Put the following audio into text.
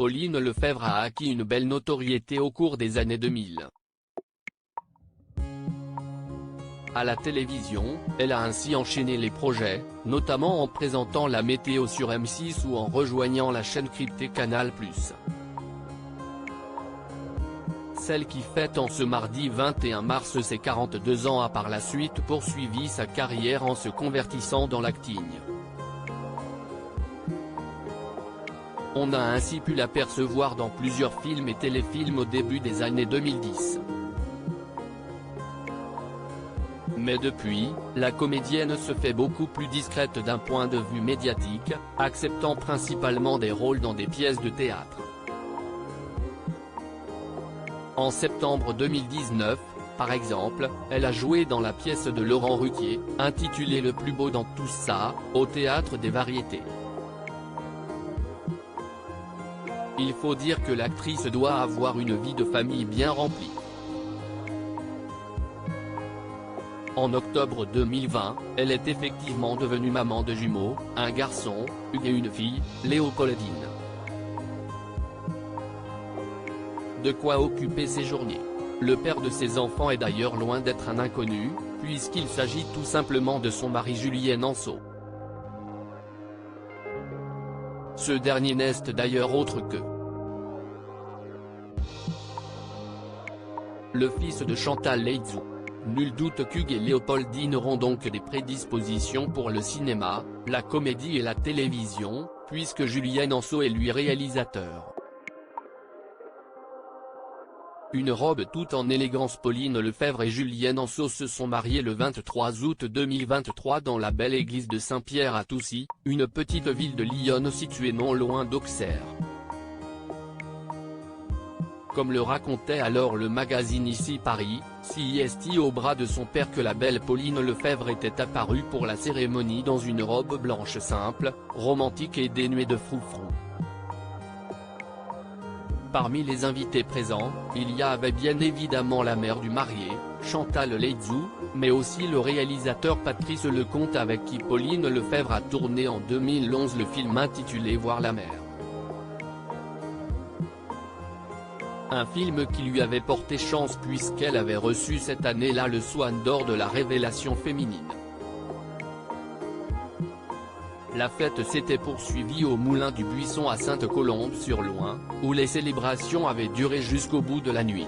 Pauline Lefèvre a acquis une belle notoriété au cours des années 2000. À la télévision, elle a ainsi enchaîné les projets, notamment en présentant la météo sur M6 ou en rejoignant la chaîne cryptée Canal+. Celle qui fête en ce mardi 21 mars ses 42 ans a par la suite poursuivi sa carrière en se convertissant dans l'acting. On a ainsi pu l'apercevoir dans plusieurs films et téléfilms au début des années 2010. Mais depuis, la comédienne se fait beaucoup plus discrète d'un point de vue médiatique, acceptant principalement des rôles dans des pièces de théâtre. En septembre 2019, par exemple, elle a joué dans la pièce de Laurent Ruquier, intitulée Le plus beau dans tout ça, au Théâtre des Variétés. Il faut dire que l'actrice doit avoir une vie de famille bien remplie. En octobre 2020, elle est effectivement devenue maman de jumeaux, un garçon, Hugues et une fille, Léopoldine. De quoi occuper ses journées. Le père de ses enfants est d'ailleurs loin d'être un inconnu, puisqu'il s'agit tout simplement de son mari Julien Anceau. Ce dernier n'est d'ailleurs autre que le fils de Chantal Latsou. Nul doute qu'Hugues et Léopoldine auront donc des prédispositions pour le cinéma, la comédie et la télévision, puisque Julien Anceau est lui réalisateur. Une robe toute en élégance. Pauline Lefèvre et Julien Anceau se sont mariés le 23 août 2023 dans la belle église de Saint-Pierre à Toucy, une petite ville de l'Yonne située non loin d'Auxerre. Comme le racontait alors le magazine Ici Paris, c'est au bras de son père que la belle Pauline Lefèvre était apparue pour la cérémonie dans une robe blanche simple, romantique et dénuée de froufrou. Parmi les invités présents, il y avait bien évidemment la mère du marié, Chantal Latsou, mais aussi le réalisateur Patrice Lecomte avec qui Pauline Lefèvre a tourné en 2011 le film intitulé Voir la mer. Un film qui lui avait porté chance puisqu'elle avait reçu cette année-là le Swan d'or de la révélation féminine. La fête s'était poursuivie au Moulin du Buisson à Sainte-Colombe-sur-Loing, où les célébrations avaient duré jusqu'au bout de la nuit.